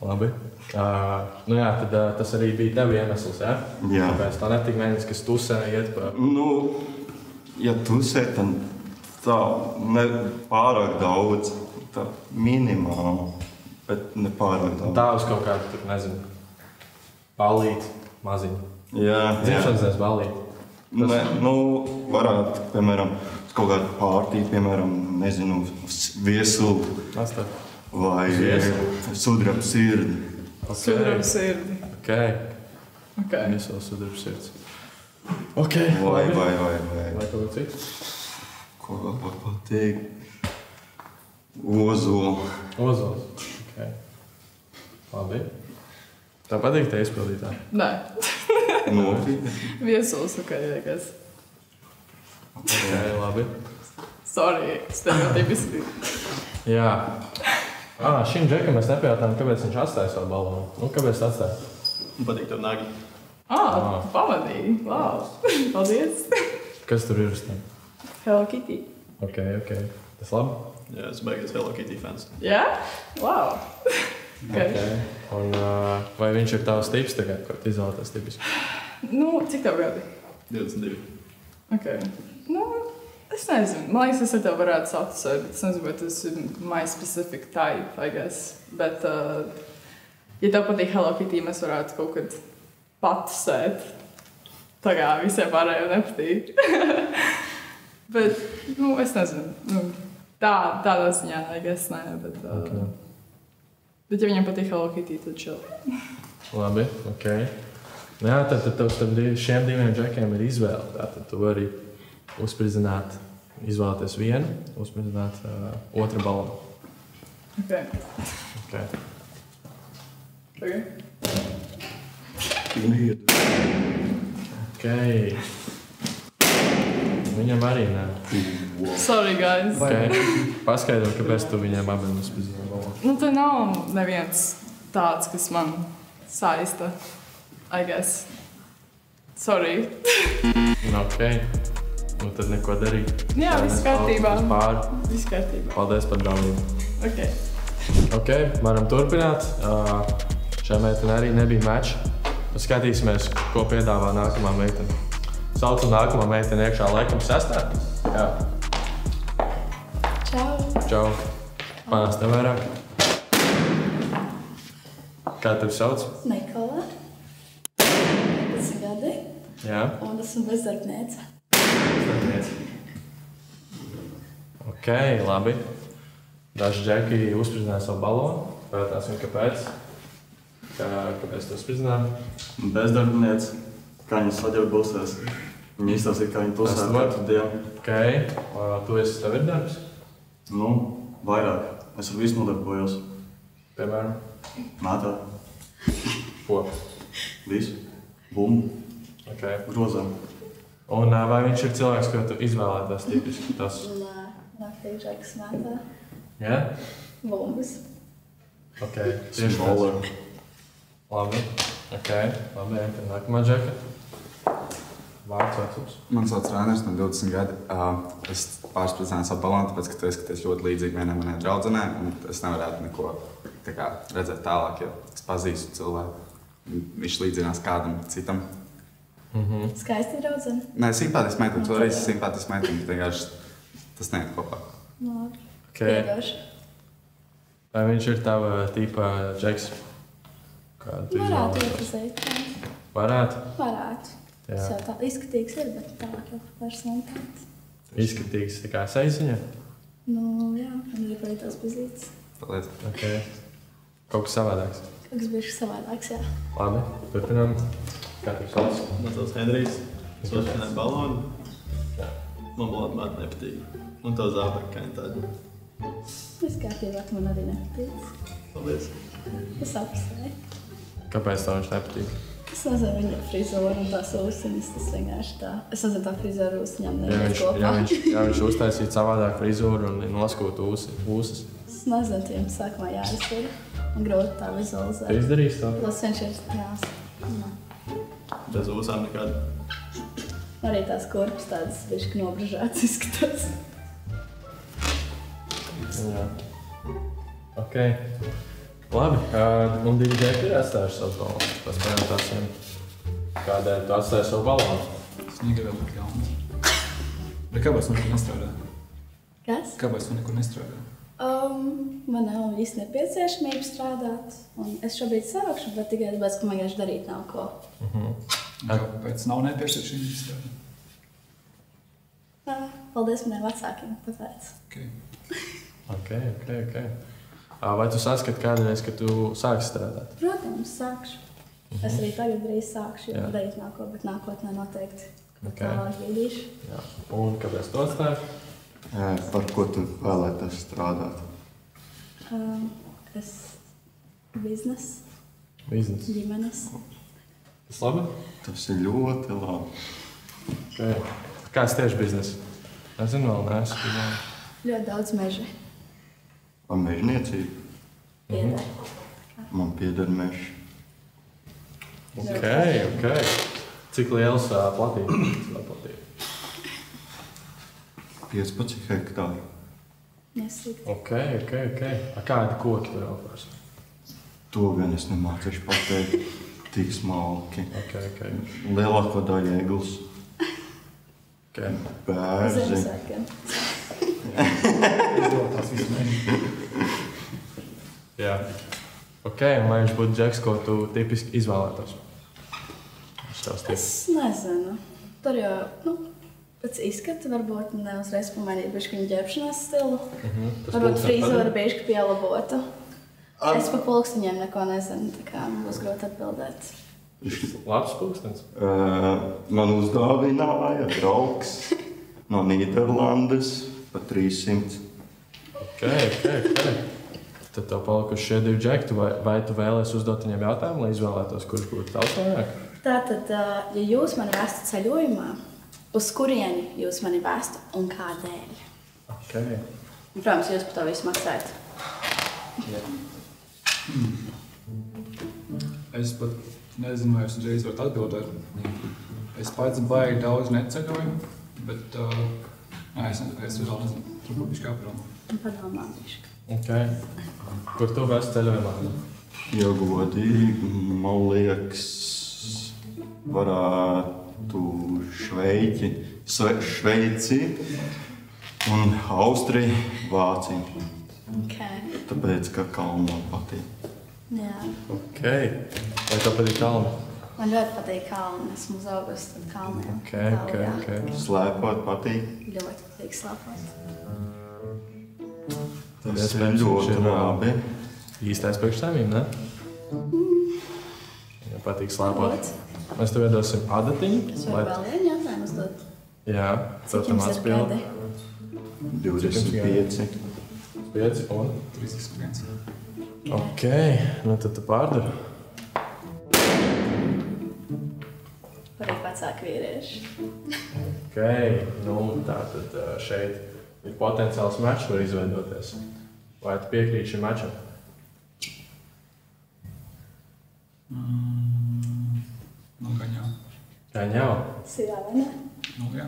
S1: Labi. Tad tas arī bija tev iemesls, jā?
S5: Jā.
S1: Tāpēc tā netika mēģinājums, kas tusē iet pa...
S5: Ja tusē, tad tā ne pārāk daudz, tā minimāli, bet ne pārāk daudz.
S1: Tā uz kaut kādu, tur nezinu, balīti, maziņu.
S5: Jā.
S1: Dzimšanas dienas balīti.
S5: Varētu, piemēram, kaut kādu pārtīju, piemēram, nezinu, viesulu. Vai sudraba sirdi.
S3: Sudraba sirdi.
S1: Ok. Viesulu sudraba sirds. Ok.
S5: Vai.
S1: Vai kaut cits?
S5: Ko vēl pateikt? Ozols.
S1: Ozols. Ok. Labi. Tā patīk te izpildītāji?
S3: Nē.
S5: Nopietni.
S3: Viesuls, ok, liekas.
S1: Ok, labi.
S3: Sorry, stereotipiski.
S1: Jā. Šim džekam mēs nepajautājām, kāpēc viņš atstāja savu balonu. Kāpēc atstāja?
S8: Man patīk tev nagi.
S3: Pavadīji. Wow. Paldies.
S1: Kas tur ir uz tiem?
S3: Hello Kitty.
S1: Ok. Tas labi?
S8: Jā, es beigas Hello Kitty fans.
S3: Jā? Wow.
S1: Okay. Un vai viņš ir tavs tips tagad, ko tu izvēlēties tipiski?
S3: Cik tev gadi?
S8: 22.
S3: Ok. Es nezinu. Man liekas, es ar tev varētu satusēt, bet es nezinu, vai tas ir my specific type, I guess. Bet, ja tev patīk Hello Kitty, mēs varētu kaut kad patusēt. Tā kā visiem pārējiem nepatīk. Bet, es nezinu. Tādā ziņā, I guess, nē, bet... Bet, ja viņam patīk Hello Kitty, tad chill. Labi,
S1: ok. Jā, tad tev starp šiem diviem džekiem ir izvēle. Tātad tu vari uzspridzināt, izvēlēties vienu, uzspridzināt otru balonu.
S3: Ok.
S1: Ok. Viņam arī nē.
S3: Sorry, guys.
S1: Okay. Paskaidro, kāpēc tu viņiem abiem uzspridzināt balonu.
S3: Te nav neviens tāds, kas man saista, I guess. Sorry.
S1: Ok. Tad neko darīt.
S3: Jā, viss kārtībā.
S1: Viss kārtībā. Paldies par draudību. Ok, varam turpināt. Šai meitenei arī nebija match. Skatīsimies, ko piedāvā nākamā meitene. Saucu nākamā meitene iekšā laikam 6. Jā. Čau. Manās tev vairāk. Kā tevi sauc?
S14: Nikola. 15 gadi.
S1: Jā.
S14: Un esmu bezdarbniece.
S1: Ok, labi. Daži džeki uzspridzināja savu balonu. Pētāsim, kāpēc. Kāpēc tu uzspridzināji?
S11: Bezdarbniece. Kā viņa saģerbosies. Viņa izstāstīja, kā viņa pusē katru dienu.
S1: Ok. Tu esi tev ir darbs?
S11: Vairāk. Es ar visu nodarbojos.
S1: Piemēram?
S11: Mētā.
S1: Ko?
S11: Visu. Bumbu.
S1: Ok.
S11: Grozām.
S1: Un vai viņš ir cilvēks, ko tu izvēlētās tipiski tas?
S14: Nē, naktī džekas mētā.
S1: Jā?
S14: Bumbas.
S1: Ok. Tieši tāds. Labi. Ok. Labi, ejam nākamā džeka. Vārds vecums.
S7: Man sauc Rāners, man 20 gadi. Es pārspridzināju savu balonu, tāpēc, ka tu esi ļoti līdzīgi vienai manai draudzenei, un es nevarētu neko redzēt tālāk, jo es pazīstu cilvēku. Viņš līdzinās kādam citam.
S14: Skaisti draudzene?
S7: Nē, simpātiski meitene, tu arī esi simpātiski meitene, vienkārši tas neiet kopā.
S14: Piedoši.
S1: Vai viņš ir tava tīpa džeks?
S14: Varētu iepazīt. Varētu. Tas jau tā izskatīgs ir, bet tālāk jau personalitātes.
S1: Izskatīgs tā kā saiziņa?
S14: Jā, man arī palīdz tās pazītas.
S7: Paldies.
S1: Ok. Kaut kas savādāks?
S14: Kaut kas bišķi savādāks, jā.
S1: Labi, turpinām. Kā tev sauc?
S8: Man sauc Henrijs. Es uzsprinēju balonu. Man balonu māt nepatīk. Un tev zābaka kā tāda.
S14: Viss kārtībā, man arī nepatīk.
S8: Paldies.
S14: Es apsvēju.
S1: Kāpēc tev viņš nepatīk?
S14: Es nezinu, viņa frizūra un tās ūsiņas, tas vienkārši tā. Es nezinu, tā frizūra ūsiņām nevies kopā.
S1: Ja viņš uztaisītu savādāk frizūru un noskūtu ūsas.
S14: Es nezinu, tiem sākumā jāiztur. Un grūti tā vizualizēt.
S1: Tu izdarīsi to?
S14: Tas viņš ir, jā.
S8: Bez ūsām nekāda.
S14: Arī tās korpus tādas bišķi nobražāts izskatās.
S1: Jā. Ok. Labi, un divi džeki ir atstājuši savus balonus. Tas pajautāsim, kādēļ tu atstāji savu balonu?
S6: Es negribēju būt jauns. Bet kāpēc tu nekur nestrādā?
S14: Kas?
S6: Kāpēc tu nekur nestrādā?
S14: Man nav īsti nepieciešamība strādāt. Un es šobrīd sākšu, bet tikai tāpēc, ka man vienkārši darīt nav ko.
S6: Kāpēc nav nepieciešamība strādāt?
S14: Paldies maniem vecākiem, tāpēc.
S1: Ok. Vai tu saskati kādreiz, ka tu sāksi strādāt?
S14: Protams, sākšu. Es arī tagad drīz sākšu, jo darīt nav ko, bet nākotnē noteikti. Tālāk vidīšu.
S1: Jā. Un kāpēc tu atstāji?
S5: Par ko tu vēlētos strādāt?
S14: Es biznes. Ģimenes.
S1: Tas labi?
S5: Tas ir ļoti labi.
S1: Okay. Kāds tieši biznes? Nezinu, vēl neesmu.
S14: Ļoti daudz meži.
S5: Vai mežniecība?
S14: Pieder.
S5: Man pieder mežs.
S1: Ok. Cik liels platība?
S5: 15 hektāri.
S14: Nesīk.
S1: Ok. Kādi koki tur augās?
S5: To gan es nemācīšu pateikt. Tik smalki.
S1: Ok.
S5: Lielāko daļu eglis. Bērzi.
S14: Zemesvētkiem.
S6: Izdotās visu mēģi.
S1: Jā. Ok, un vai viņš būtu Džeks, ko tu tipiski izvēlētos?
S14: Es nezinu. Tur jau, pēc izskata varbūt neuzreiz pamainīt bišķi viņa ģērbšanās stilu. Varbūt frīze var bišķi pielabotu. Es pa pulkstiņiem neko nezinu, tā kā būs grūti atbildēt.
S1: Labs pulkstens?
S5: Man uzdāvināja draugs no Nīderlandes pa 300.
S1: Ok. Tad tev palikuši šie 2 džekti, vai tu vēlies uzdot viņiem jautājumu, lai izvēlētos, kurš būtu tavs vairāk?
S14: Tātad, ja jūs mani vestu ceļojumā, uz kurieni jūs mani vestu un kādēļ?
S1: Ok.
S14: Protams, jūs par to visu maksājat.
S6: Es pat nezinu, vai es uzreiz varu atbildēt. Es pats baigi daudz neceļoju, bet es vēl nezinu. Tur būtu bišķi jāprom.
S14: Padomā bišķi.
S1: Ok. Kur tu vest ceļojumā?
S5: Ja godīgi, man liekas, varētu Šveici un Austriju, Vāciju.
S14: Okay.
S5: Tāpēc, ka kalni man patīk.
S14: Jā.
S1: Ok. Vai tev patīk kalni?
S14: Man ļoti patīk kalni. Esmu uzaugusi tad kalniem.
S1: Ok.
S5: Slēpot patīk?
S14: Ļoti patīk slēpot.
S5: Tas ir ļoti labi.
S1: Īstais priekš tēmīm, ne? Ja patīk slēpot. Mēs tev iedosim adatiņu.
S14: Es varu vēl vienu jautājumu uzdot?
S1: Jā,
S14: cik jums ir gadi?
S5: 25.
S1: 5 un?
S6: 31.
S1: Ok, tad tu pārdari.
S14: Varbūt vecāki vīrieši.
S1: Ok, tātad šeit ir potenciāls mečs var izveidoties. Vai tu piekrīti šim mečam?
S6: Gan jau.
S1: Gan jau?
S14: Sirā, vai ne?
S6: Jā.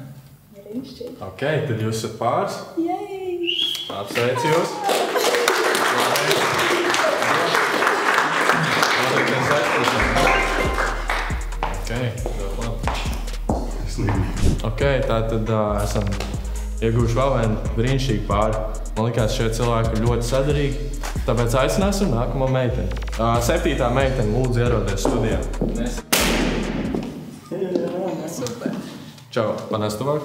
S14: Brīnišķīgi.
S1: Ok, tad jūs esat pāris.
S14: Jej!
S1: Apsveicu jūs! Ok, ļoti labi. Ok, tātad esam ieguvuši vēl vienu brīnišķīgu pāri. Man likās, šie cilvēki ir ļoti sadarīgi, tāpēc aicināsim nākamo meiteni. 7. meiteni, lūdzu ierodies studijā.
S3: Super.
S1: Čau, panes tuvāk.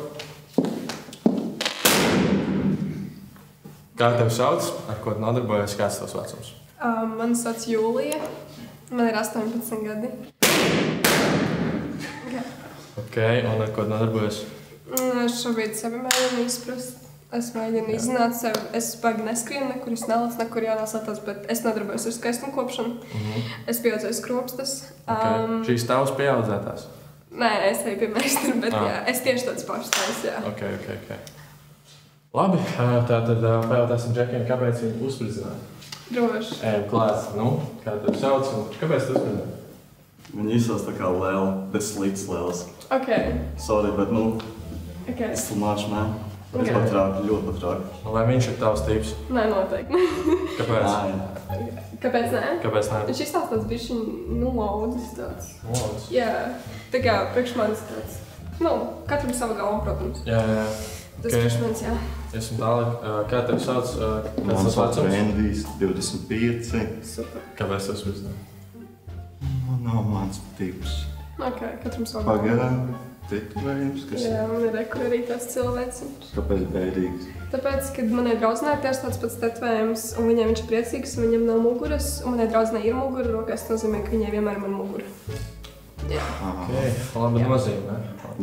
S1: Kā tevi sauc? Ar ko tu nodarbojies? Kāds tavs vecums?
S12: Mani sauc Jūlija. Man ir 18 gadi.
S1: Ok, un ar ko tu nodarbojies?
S12: Es šobrīd sevi mēģinu izprast. Es mēģinu izzināt sevi. Es baigi neskrienu, nekur es nelasu, nekur jānās atās, bet es nodarbojos ar skaistumu kopšanu. Es pieaudzēju skropstas.
S1: Šīs tavas pieaudzētās?
S12: Nē, es eju pie meistara, bet jā, es tieši tāds pašs taisu, jā.
S1: Ok. Labi, tātad pajautāsim Džekiem, kāpēc viņi uzspridzināja?
S12: Droši.
S1: Ejam klāt, kā tevi sauc un kāpēc tu uzspridzināji?
S11: Viņi izsauc tā kā lēla, bet slikts lēlas.
S12: Ok.
S11: Sorry, bet
S12: okay.
S11: Es filmāšu, nē. Es patrāku, ļoti patrāku.
S1: Vai viņš ir tavs tips?
S12: Nē, noteikti.
S1: Kāpēc?
S12: Kāpēc nē?
S1: Kāpēc nē?
S12: Viņš izstāsta tāds bišķiņ, loudis tāds.
S1: Loudis?
S12: Jā, tā kā priekš manis tāds. Katram sava galva, protams.
S1: Jā.
S12: Tas priekš manis, jā.
S1: Esmu tālāk. Kā tevi sauc?
S5: Man sauc Rendijs, 25.
S12: Super.
S1: Kāpēc tu uzspridzināji?
S5: Nav mans tips.
S12: Ok, katram sava galva.
S5: Pagaidām. Tetovējums, kas
S12: jā, man ir arī tās cilvēks.
S5: Kāpēc bēdīgs?
S12: Tāpēc, kad manai draudzenei ir tāds pats tetovējums, un viņai viņš ir priecīgs, un viņam nav muguras, un manai draudzenei ir mugura rokās, tas nozīmē, ka viņai vienmēr ir man mugura. Jā.
S1: Ok, laba nozīme, ne?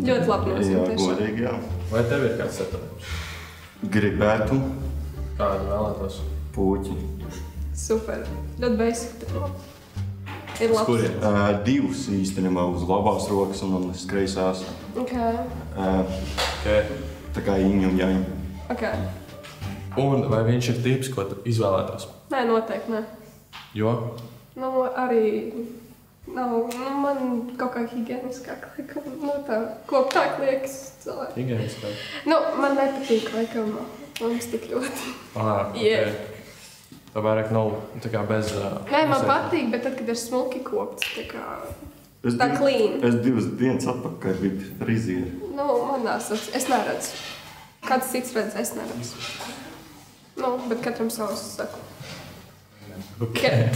S12: Ļoti laba nozīme,
S5: tiešām. Jā, godīgi, jā.
S1: Vai tev ir kāds tetovējums?
S5: Gribētu.
S1: Kādu vēlētos?
S5: Puķi.
S12: Super. Ļoti basic, bet labi. Ir labs.
S5: Kuriem? Divus īstenībā uz labās rokas un uz kreisās.
S12: Ok.
S5: Tā kā iņu un jaņu.
S12: Ok.
S1: Un vai viņš ir tips, ko tu izvēlētos?
S12: Nē, noteikti ne.
S1: Jo?
S12: Nu, arī nav, man kaut kā higieniskāk, laikam, tā koptāk liekas cilvēki.
S1: Higieniskāk?
S12: Man nepatīk, laikam, mums tik ļoti.
S1: Okay. Tā vairāk nav tā kā bez...
S12: Nē, man patīk, bet tad, kad ir smuki kopts, tā clean.
S5: Es 2 dienas atpakaļ biju frizieri.
S12: Man nāsas, es neredzu. Kāds cits redz, es neredzu. Bet katram savs saku.
S1: Okay.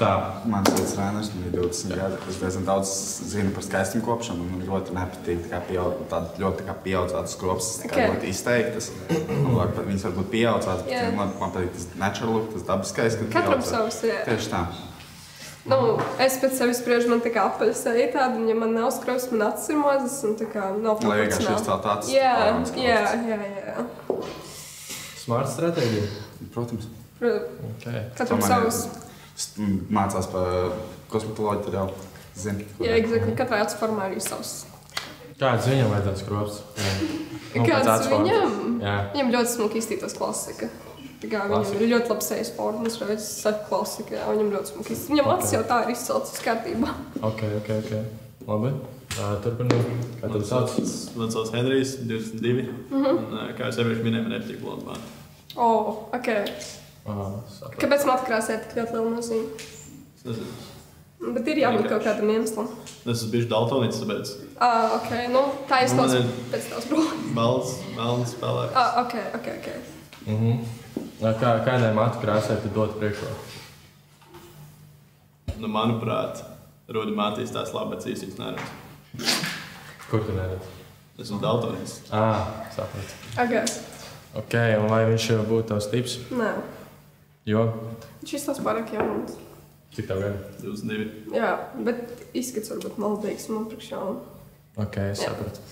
S7: Tā, mans vārds Rēners, man ir 20 gadi. Es diezgan daudz zinu par skaistumu kopšanu, un man ļoti nepatīk tāda ļoti pieaudzētas skropas, ļoti izteiktas. Viņas var būt pieaudzētas, bet man patīk tas natural look, tas dabiskais.
S12: Katram savs, jā.
S7: Tieši tā.
S12: Es pēc sevis spriežu, man tā kā apaļseja tāda, un ja man nav skrops, man acis ir mazas, un tā kā nav proporcionāli.
S7: Lai vienkārši izcelt acis.
S12: Jā. Smart
S1: stratēģija?
S7: Protams.
S12: Katram savs.
S7: Mācās par kosmetoloģiju, tad jau zinu.
S12: Jā, exactly. Katrai acu formā ir savs.
S1: Kāds viņam vajadzētu skrops?
S12: Kāds viņam?
S1: Jā.
S12: Viņam ļoti smuki izstītos klasika. Viņam ir ļoti labi sejas formas, redz, saku klasika, viņam ļoti smuki izstītos. Viņam acis jau tā ir izceltas kārtībā.
S1: Ok. Labi. Turpinot. Kā tev sauc?
S8: Man sauc Henrijs, 22. Kā es iepriekš minēju, man nepatīk blondu māte.
S12: Ok. Kāpēc matu krāsē tik ļoti liela nozīme?
S8: Es nezinu.
S12: Bet ir jābūt kaut kādam iemeslam.
S8: Es esmu bijis daltonīts, tāpēc.
S12: Ok. Tā izklausās pēc tavs broļa.
S8: Melns spēlē.
S12: Ok.
S1: Kādai matu krāsē tu dot priekšroku?
S8: Manuprāt, Rudi mātīs tās labi, bet īstīgs neredz.
S1: Kur tu neredz?
S8: Es esmu daltonīts.
S1: Sapratu. Ok, un vai viņš būtu tavs tips?
S12: Nē.
S1: Jo?
S12: Viņš izstāsta pārāk jauns.
S1: Cik tev gadi?
S8: 22.
S12: Jā, bet izskats varbūt maldīgs man priekš jaunu.
S1: Ok, es sapratu.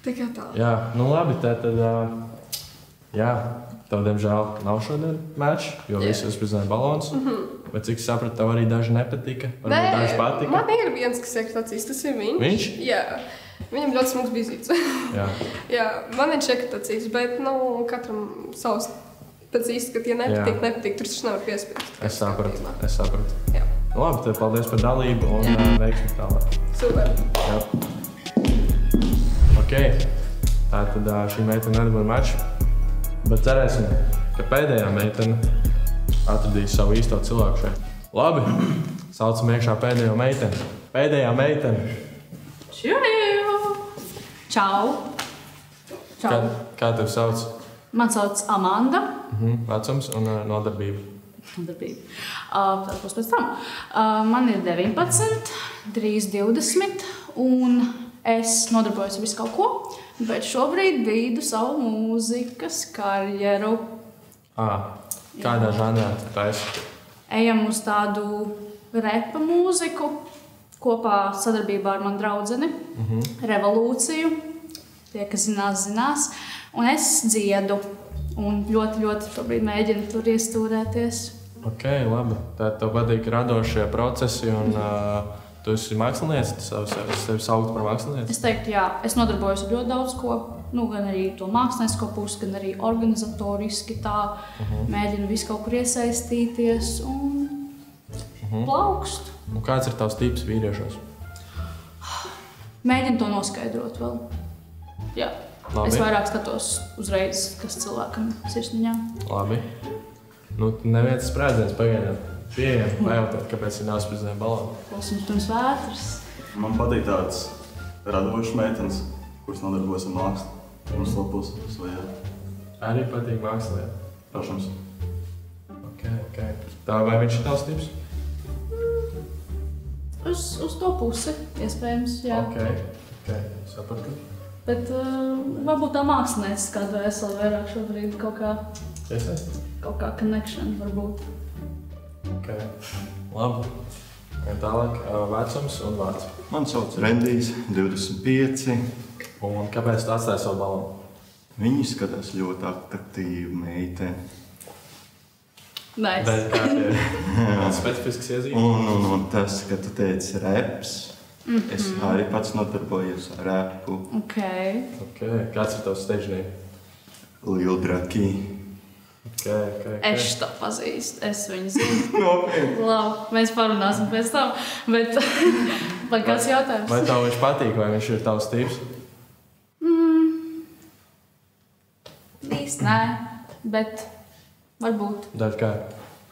S12: Tikai tā.
S1: Jā, labi, tad, tev diemžēl nav šodien match, jo visi uzprizināja balons. Bet cik sapratu, tev arī daži nepatika? Varbūt daži patika?
S12: Man ir viens, kas iekš acīs, tas ir viņš.
S1: Viņš?
S12: Jā. Viņam ļoti smuks bizīts. Jā, man ir čekatacīs, bet katram savs pēc izskata, ja nepatīk, tur taču nevar piespiest.
S1: Es sapratu. Jā. Labi, tad paldies par dalību un veiksmi tālāk.
S12: Super.
S1: Jā. Ok, tātad šī meitene nedabūja maču, bet cerēsim, ka pēdējā meitene atradīs savu īsto cilvēku šeit. Labi, saucam iekšā pēdējo meiteni. Pēdējā meitene.
S15: Čau!
S1: Kā tev sauc?
S15: Man sauc Amanda.
S1: Vecums un nodarbība.
S15: Tas būs pēc tam. Man ir 19, drīz 20, un es nodarbojos ar visu kaut ko, bet šobrīd bīdu savu mūzikas karjeru.
S1: Kādā žanrā tu taisi?
S15: Ejam uz tādu repa mūziku. Kopā sadarbībā ar manu draudzeni, Revolūciju. Tie, kas zinās. Un es dziedu. Un ļoti šobrīd mēģinu tur iestūrēties.
S1: Ok, labi. Tad tev patīk radošie procesi un tu esi mākslinieci? Tu sevi saukt par mākslinieci?
S15: Es teiktu, jā. Es nodarbojos ar ļoti daudz ko. Gan arī to māksliniecisko pusi, gan arī organizatoriski tā. Mēģinu visu kaut kur iesaistīties un plaukst.
S1: Un kāds ir tavs tips vīriešos?
S15: Mēģinu to noskaidrot vēl. Jā.
S1: Labi.
S15: Es vairāk skatos uzreiz, kas cilvēkam sirsniņā.
S1: Labi. Neviens sprēdziens pagaidām. Pieejam, pajautāt, kāpēc ir neuzprizināja balonu.
S15: Klausim pirms vētras.
S11: Man patīk tāds radošs meitenes, kuras nodarbojas ar mākslu. Mums lapus svajā.
S1: Arī patīk mākslē?
S11: Protams.
S1: Ok. Tā vai viņš ir tavs tips?
S15: Uz to pusi, iespējams, jā.
S1: Ok, sapratu.
S15: Bet varbūt tā mākslinieces kādu veselu vairāk šobrīd kaut kā...
S1: Iesaist?
S15: Kaut kā connection varbūt.
S1: Ok, labi. Tālāk vecums un vārds.
S5: Man sauc Rendijs, 25.
S1: Un kāpēc tu atstāji savu balonu?
S5: Viņi skatās ļoti atraktīvu meiteni.
S15: Nice.
S1: Bet kā tie specifisks iezīmes?
S5: Un tas, ka tu teici reps, es arī pats nodarbojos ar repu.
S15: Ok.
S1: Kāds ir tavs stage name?
S5: Lil Draki.
S15: Es to pazīstu, es viņu zinu. Labi, mēs parunāsim pēc tam, bet vai kāds jautājums?
S1: Vai tev viņš patīk, vai viņš ir tavs tips?
S15: Īsti nē, bet varbūt.
S1: Tad kā?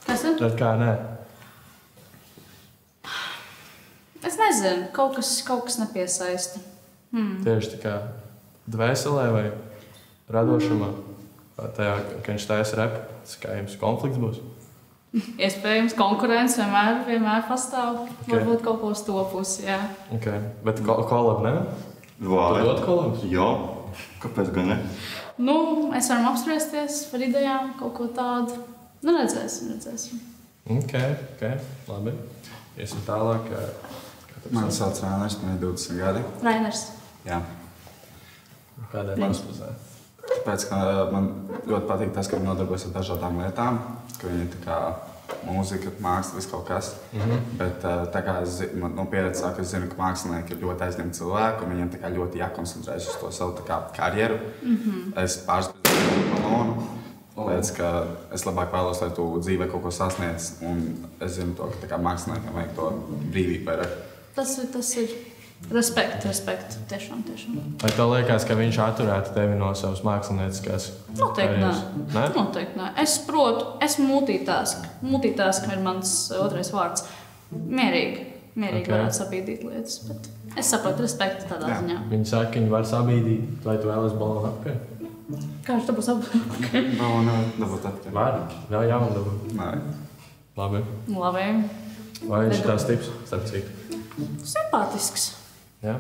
S15: Kas ir?
S1: Tad kā nē?
S15: Es nezinu, kaut kas nepiesaista.
S1: Tieši tā kā dvēselē vai radošumā? Vai tajā, ka viņš taisa repu, tas kā jums konflikts būs?
S15: Iespējams, konkurence vienmēr pastāv. Varbūt kaut ko uz to pusi, jā.
S1: Bet kolab, ne? Tu dod kolabus?
S5: Jā. Kāpēc gan ne?
S15: Nu, mēs varam apspriesties par idejām, kaut ko tādu. Nu, redzēsim.
S1: Labi. Iesim tālāk.
S7: Man sauc Rainers, man ir 20 gadi.
S15: Rainers.
S7: Jā.
S1: Kādēļ manas pusē?
S7: Tāpēc, ka man ļoti patīk tas, ka viņi nodarbojas ar dažādām lietām, ka viņi ir tā kā mūzika, māksla, viss kaut kas. Bet tā kā no pieredzes sāk, es zinu, ka mākslinieki ir ļoti aizņemti cilvēki, un viņiem tā kā ļoti jākoncentrējas uz to savu tā kā karjeru. Es pārspēju balonu, tāpēc, ka es labāk vēlos, lai tu dzīvē kaut ko sasniedz, un es zinu to, ka tā kā māksliniekam vajag to brīvību vairāk.
S15: Tas ir respekt, tiešām.
S1: Vai tev liekas, ka viņš atturētu tevi no savas mākslinieckās karjeras?
S15: Noteikti nē. Es esmu multitask ir mans otrais vārds. Mierīgi varētu sabīdīt lietas, bet es saprotu respektu tādā ziņā.
S1: Viņi saka, ka viņi var sabīdīt, vai tu vēlies balonu apkārt?
S15: Kā viņš dabūs apkārt?
S7: Balonu dabūt apkārt.
S1: Var? Vēl jaunu dabūt?
S7: Nē.
S15: Labi.
S1: Vai viņš ir tās tips, starp citu?
S15: Simpātisks.
S1: Jā?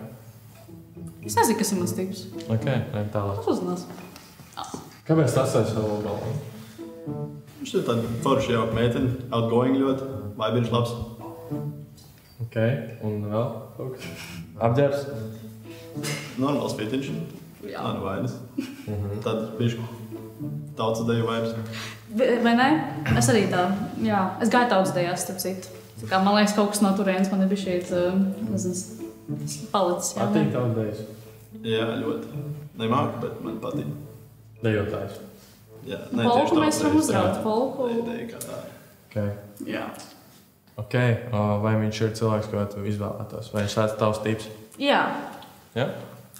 S15: Es nezinu, kas ir mans tips.
S1: Ejam tālāk.
S15: Uzzinās.
S1: Kāpēc tas ir savu balonu?
S8: Viņš ir tāda forša jauka meitene, outgoing ļoti, vibe ir labs.
S1: Un vēl kaut kas? Apģērbs?
S8: Normāls fitiņš. Nav vainas. Tad bišķi tautsdeju vibes.
S15: Vai ne? Es arī tā, jā. Es gāju tautsdejās, starp citu. Tā kā man liekas, kaut kas no turienes man ir bišķīt, nezinu, palicis.
S1: Patīk tautsdejas?
S8: Jā, ļoti. Nemāku, bet man patīk.
S1: Dejotājs?
S8: Jā,
S15: folku mēs varam uzraut, folku.
S8: Deja kā tā.
S15: Jā.
S1: Vai viņš ir cilvēks, ko tu izvēlētos? Vai viņš tāds tavs tips?
S15: Jā.
S1: Jā?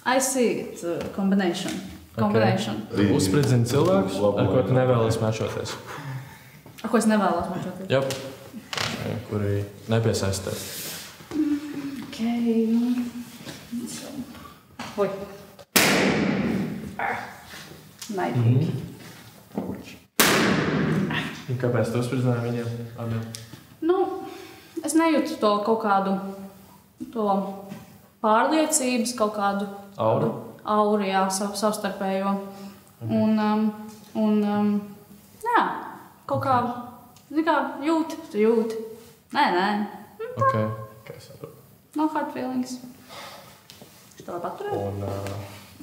S15: I see it, combination.
S1: Uzspridzini cilvēkus, ar ko tu nevēlies mačoties?
S15: Ar ko es nevēlos mačoties?
S1: Jā. Kuri nepiesaista tevi.
S15: Oi. Naidīgi.
S1: Kāpēc tu uzspridzināji viņiem abiem?
S15: Nu, es nejūtu to kaut kādu pārliecības, kaut kādu auru, jā, savstarpējo. Jā, kaut kā, jūti. Nē. No hard feelings. Viņš tā paturēja?
S1: Un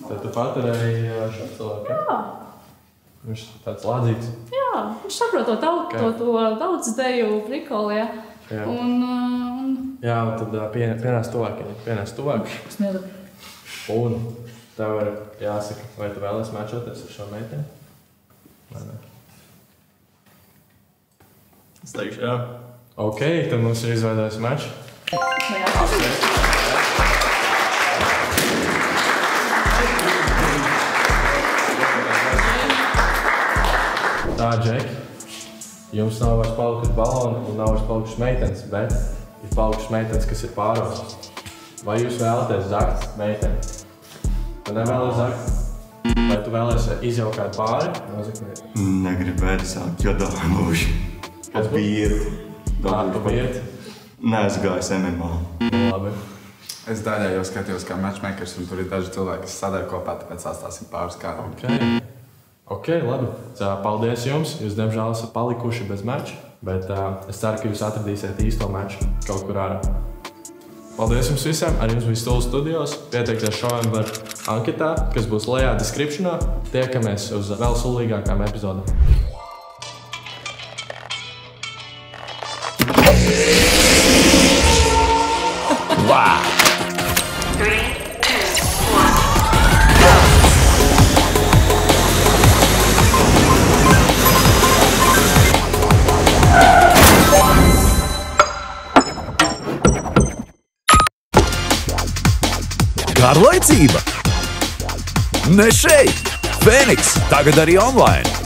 S1: tad tu paturēji šo cilvēku?
S15: Jā.
S1: Viņš tāds lādzīgs?
S15: Jā, viņš saprot to tautsdeju prikolu, jā. Jā,
S1: un tad pienāc tuvāk.
S15: Es nedaru.
S1: Un tev ir jāsaka, vai tu vēlies mačoties ar šo meiteni? Vai ne?
S8: Es teikšu, jā.
S1: Tad mums ir izveidojis mačs. Tā, Džeki, jums nav vairs palikuši baloni un nav vairs palikušas meitenes, bet ir palikušas meitenes, kas ir pāros. Vai jūs vēlaties zakt meiteni? Tu nevēlies zakt? Vai tu vēlies izjaukt kādu pāri?
S5: Negribētu zakt, jo dabūšu. Kas bija iet?
S1: Tu bija iet?
S5: Nē, es gāju MMA.
S1: Labi.
S7: Es daļai jau skatījos kā matchmakers, un tur ir daži cilvēki, kas sadara kopā, tāpēc atstāsim pāris kādiem.
S1: Labi. Paldies jums. Jūs, diemžēl, esat palikuši bez mača, bet es ceru, ka jūs atradīsiet īsto maču kaut kur ārā. Paldies jums visiem. Ar jums bija Stūles studijos. Pieteikties šoviem var anketā, kas būs lejā descriptionā. Tiekamies uz vēl sulīgākām epizodēm.
S2: Wow! Garlaicība? Ne šeit! Fēniks tagad arī online!